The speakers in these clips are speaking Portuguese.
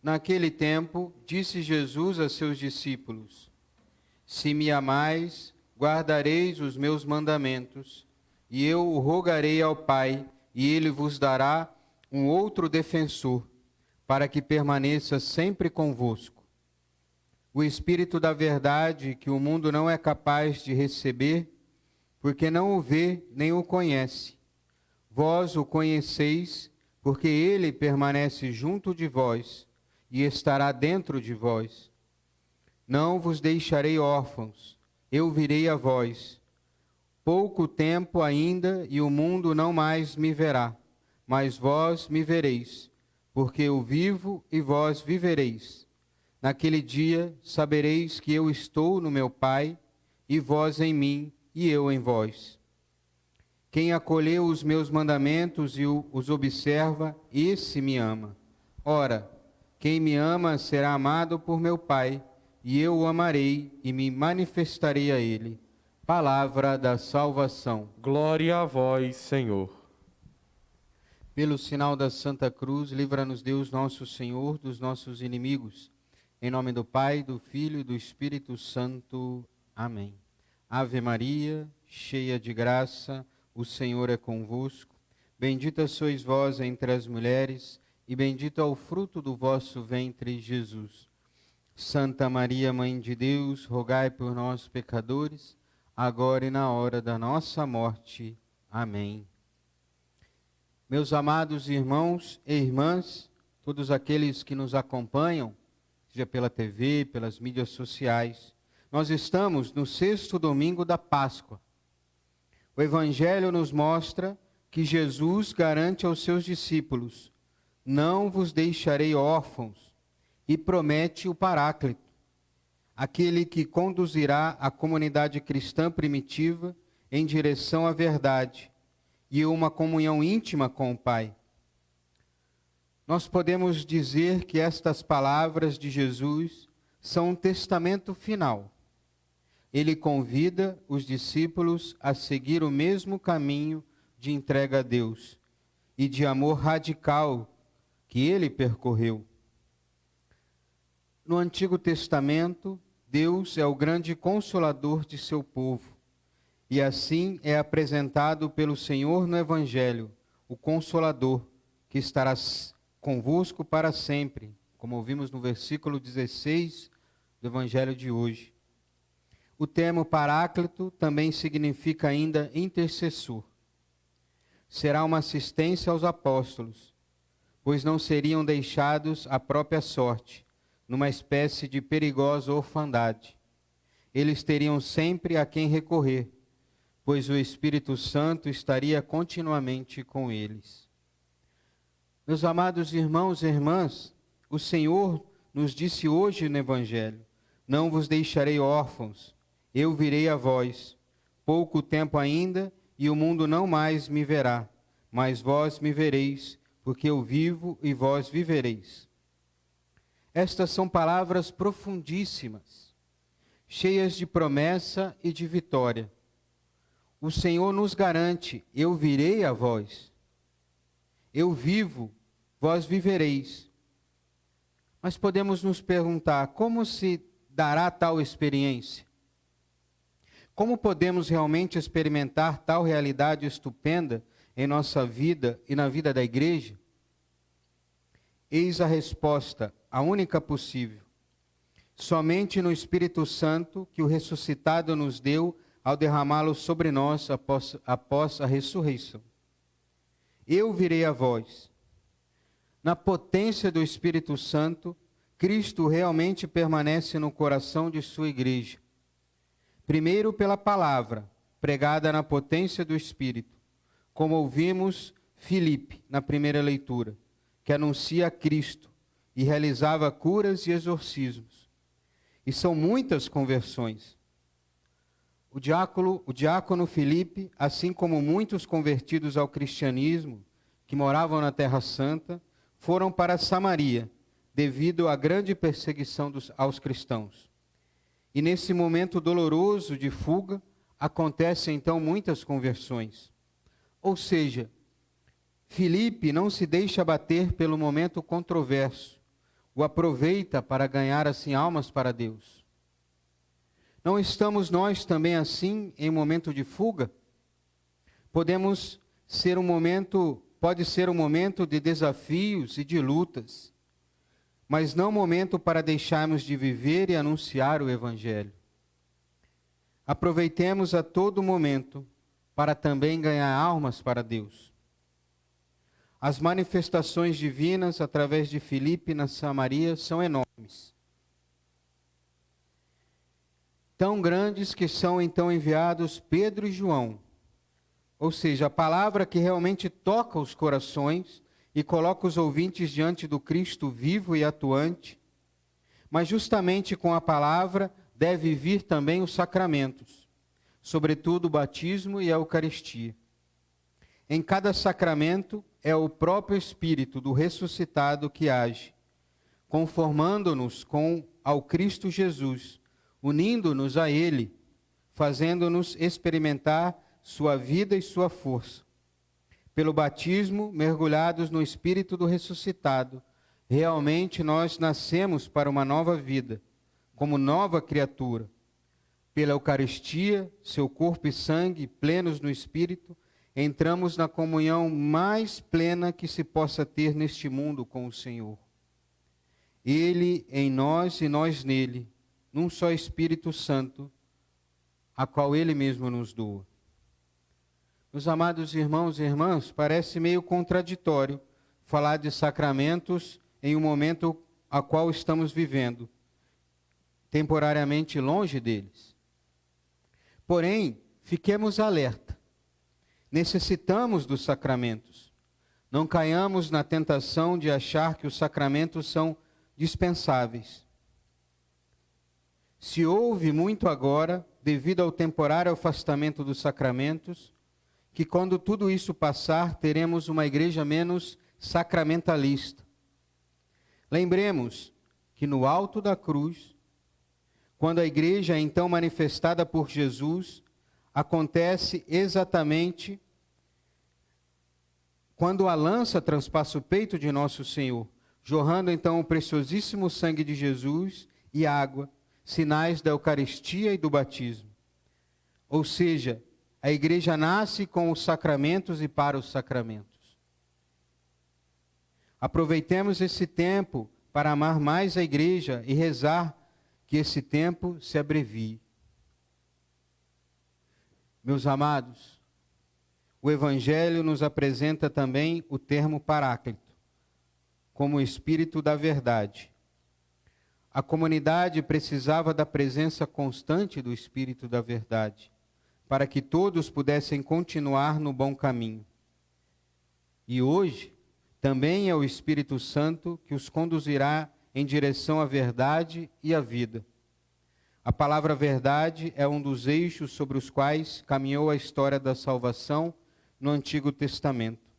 Naquele tempo, disse Jesus a seus discípulos: Se me amais, guardareis os meus mandamentos, e eu o rogarei ao Pai, e ele vos dará um outro defensor, para que permaneça sempre convosco. O Espírito da verdade, que o mundo não é capaz de receber, porque não o vê nem o conhece. Vós o conheceis, porque ele permanece junto de vós e estará dentro de vós. Não vos deixarei órfãos, eu virei a vós. Pouco tempo ainda e o mundo não mais me verá, mas vós me vereis, porque eu vivo e vós vivereis. Naquele dia sabereis que eu estou no meu Pai, e vós em mim, e eu em vós. Quem acolheu os meus mandamentos e os observa, esse me ama. Ora, quem me ama será amado por meu Pai, e eu o amarei e me manifestarei a ele. Palavra da salvação. Glória a vós, Senhor. Pelo sinal da Santa Cruz, livra-nos Deus nosso Senhor dos nossos inimigos. Em nome do Pai, do Filho e do Espírito Santo. Amém. Ave Maria, cheia de graça, o Senhor é convosco. Bendita sois vós entre as mulheres, e bendito é o fruto do vosso ventre, Jesus. Santa Maria, Mãe de Deus, rogai por nós, pecadores, agora e na hora da nossa morte. Amém. Meus amados irmãos e irmãs, todos aqueles que nos acompanham, seja pela TV, pelas mídias sociais, nós estamos no 6º domingo da Páscoa. O Evangelho nos mostra que Jesus garante aos seus discípulos: não vos deixarei órfãos, e promete o Paráclito, aquele que conduzirá a comunidade cristã primitiva em direção à verdade e uma comunhão íntima com o Pai. Nós podemos dizer que estas palavras de Jesus são um testamento final. Ele convida os discípulos a seguir o mesmo caminho de entrega a Deus e de amor radical que ele percorreu. No Antigo Testamento, Deus é o grande consolador de seu povo, e assim é apresentado pelo Senhor no Evangelho, o Consolador, que estará convosco para sempre, como ouvimos no versículo 16 do Evangelho de hoje. O termo Paráclito também significa ainda intercessor. Será uma assistência aos apóstolos, pois não seriam deixados à própria sorte, numa espécie de perigosa orfandade. Eles teriam sempre a quem recorrer, pois o Espírito Santo estaria continuamente com eles. Meus amados irmãos e irmãs, o Senhor nos disse hoje no Evangelho: não vos deixarei órfãos, eu virei a vós. Pouco tempo ainda, e o mundo não mais me verá, mas vós me vereis, porque eu vivo e vós vivereis. Estas são palavras profundíssimas, cheias de promessa e de vitória. O Senhor nos garante: eu virei a vós. Eu vivo, vós vivereis. Mas podemos nos perguntar: como se dará tal experiência? Como podemos realmente experimentar tal realidade estupenda em nossa vida e na vida da igreja? Eis a resposta, a única possível. Somente no Espírito Santo, que o ressuscitado nos deu ao derramá-lo sobre nós após a ressurreição. Eu virei a vós. Na potência do Espírito Santo, Cristo realmente permanece no coração de sua igreja. Primeiro pela palavra, pregada na potência do Espírito, como ouvimos Filipe na primeira leitura, que anuncia a Cristo e realizava curas e exorcismos. E são muitas conversões. O diácono Filipe, assim como muitos convertidos ao cristianismo, que moravam na Terra Santa, foram para Samaria, devido à grande perseguição aos cristãos. E nesse momento doloroso de fuga, acontecem então muitas conversões. Ou seja, Filipe não se deixa abater pelo momento controverso, o aproveita para ganhar assim almas para Deus? Não estamos nós também assim em momento de fuga? Pode ser um momento de desafios e de lutas, mas não momento para deixarmos de viver e anunciar o Evangelho. Aproveitemos a todo momento para também ganhar almas para Deus. As manifestações divinas através de Filipe na Samaria são enormes. Tão grandes que são então enviados Pedro e João. Ou seja, a palavra que realmente toca os corações e coloca os ouvintes diante do Cristo vivo e atuante. Mas justamente com a palavra deve vir também os sacramentos, sobretudo o batismo e a Eucaristia. Em cada sacramento é o próprio Espírito do ressuscitado que age, conformando-nos ao Cristo Jesus, unindo-nos a Ele, fazendo-nos experimentar sua vida e sua força. Pelo batismo, mergulhados no Espírito do ressuscitado, realmente nós nascemos para uma nova vida, como nova criatura. Pela Eucaristia, seu corpo e sangue, plenos no Espírito, entramos na comunhão mais plena que se possa ter neste mundo com o Senhor. Ele em nós e nós nele, num só Espírito Santo, a qual Ele mesmo nos doa. Meus amados irmãos e irmãs, parece meio contraditório falar de sacramentos em um momento a qual estamos vivendo, temporariamente longe deles. Porém, fiquemos alerta. Necessitamos dos sacramentos. Não caiamos na tentação de achar que os sacramentos são dispensáveis. Se houve muito agora, devido ao temporário afastamento dos sacramentos, que quando tudo isso passar, teremos uma igreja menos sacramentalista. Lembremos que no alto da cruz, quando a igreja é então manifestada por Jesus, acontece exatamente quando a lança transpassa o peito de nosso Senhor, jorrando então o preciosíssimo sangue de Jesus e água, sinais da Eucaristia e do batismo. Ou seja, a igreja nasce com os sacramentos e para os sacramentos. Aproveitemos esse tempo para amar mais a igreja e rezar que esse tempo se abrevie. Meus amados, o Evangelho nos apresenta também o termo Paráclito, como o Espírito da verdade. A comunidade precisava da presença constante do Espírito da verdade, para que todos pudessem continuar no bom caminho. E hoje, também é o Espírito Santo que os conduzirá em direção à verdade e à vida. A palavra verdade é um dos eixos sobre os quais caminhou a história da salvação no Antigo Testamento.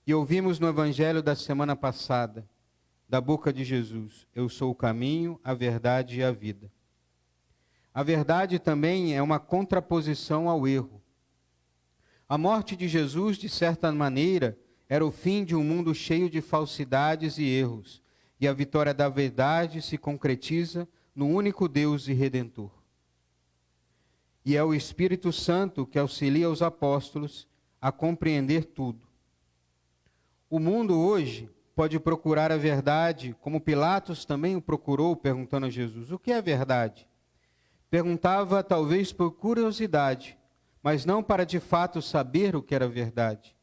E ouvimos no Evangelho da semana passada, da boca de Jesus: eu sou o caminho, a verdade e a vida. A verdade também é uma contraposição ao erro. A morte de Jesus, de certa maneira, era o fim de um mundo cheio de falsidades e erros, e a vitória da verdade se concretiza no único Deus e Redentor. E é o Espírito Santo que auxilia os apóstolos a compreender tudo. O mundo hoje pode procurar a verdade, como Pilatos também o procurou, perguntando a Jesus: o que é verdade? Perguntava talvez por curiosidade, mas não para de fato saber o que era verdade.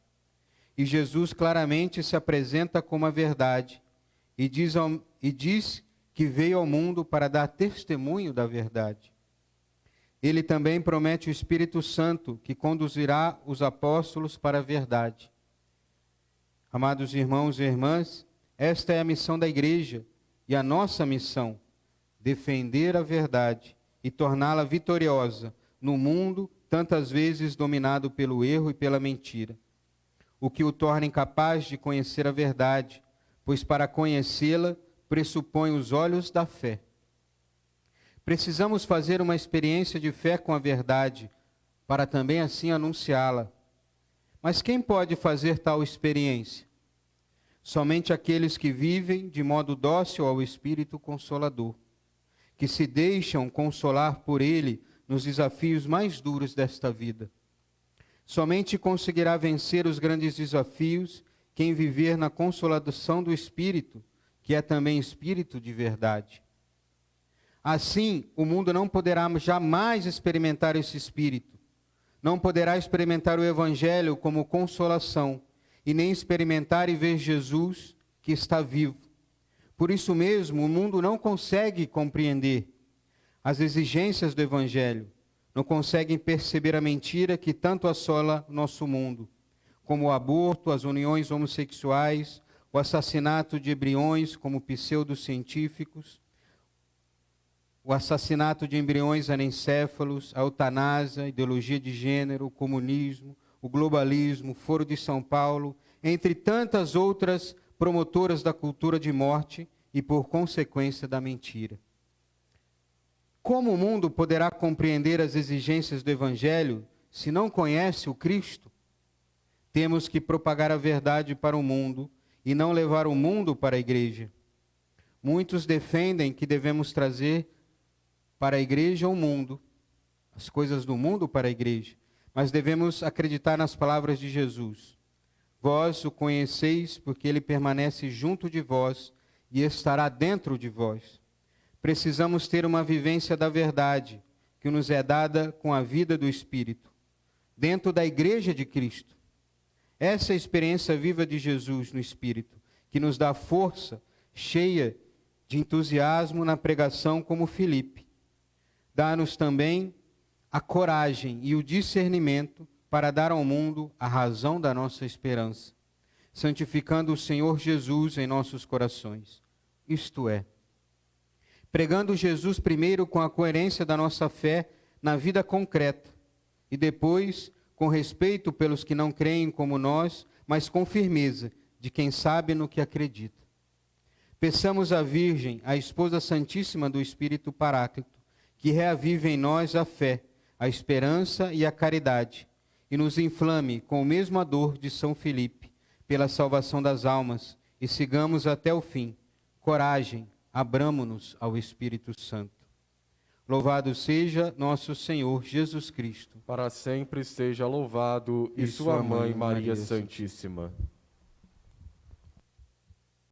E Jesus claramente se apresenta como a verdade e diz que veio ao mundo para dar testemunho da verdade. Ele também promete o Espírito Santo, que conduzirá os apóstolos para a verdade. Amados irmãos e irmãs, esta é a missão da igreja e a nossa missão: defender a verdade e torná-la vitoriosa no mundo tantas vezes dominado pelo erro e pela mentira, o que o torna incapaz de conhecer a verdade, pois para conhecê-la pressupõe os olhos da fé. Precisamos fazer uma experiência de fé com a verdade, para também assim anunciá-la. Mas quem pode fazer tal experiência? Somente aqueles que vivem de modo dócil ao Espírito Consolador, que se deixam consolar por Ele nos desafios mais duros desta vida. Somente conseguirá vencer os grandes desafios quem viver na consolação do Espírito, que é também Espírito de verdade. Assim, o mundo não poderá jamais experimentar esse Espírito, não poderá experimentar o Evangelho como consolação, e nem experimentar e ver Jesus que está vivo. Por isso mesmo, o mundo não consegue compreender as exigências do Evangelho, não conseguem perceber a mentira que tanto assola nosso mundo, como o aborto, as uniões homossexuais, o assassinato de embriões como pseudocientíficos, o assassinato de embriões anencéfalos, a eutanásia, a ideologia de gênero, o comunismo, o globalismo, o Foro de São Paulo, entre tantas outras promotoras da cultura de morte e, por consequência, da mentira. Como o mundo poderá compreender as exigências do Evangelho se não conhece o Cristo? Temos que propagar a verdade para o mundo e não levar o mundo para a igreja. Muitos defendem que devemos trazer para a igreja o mundo, as coisas do mundo para a igreja, mas devemos acreditar nas palavras de Jesus. Vós o conheceis porque ele permanece junto de vós e estará dentro de vós. Precisamos ter uma vivência da verdade, que nos é dada com a vida do Espírito, dentro da igreja de Cristo. Essa é a experiência viva de Jesus no Espírito, que nos dá força, cheia de entusiasmo na pregação como Filipe. Dá-nos também a coragem e o discernimento para dar ao mundo a razão da nossa esperança, santificando o Senhor Jesus em nossos corações. Isto é, pregando Jesus primeiro com a coerência da nossa fé na vida concreta e depois com respeito pelos que não creem como nós, mas com firmeza de quem sabe no que acredita. Peçamos à Virgem, a esposa santíssima do Espírito Paráclito, que reavive em nós a fé, a esperança e a caridade, e nos inflame com o mesmo ardor de São Filipe, pela salvação das almas, e sigamos até o fim. Coragem, abramo-nos ao Espírito Santo. Louvado seja nosso Senhor Jesus Cristo. Para sempre seja louvado e sua mãe Maria Santíssima.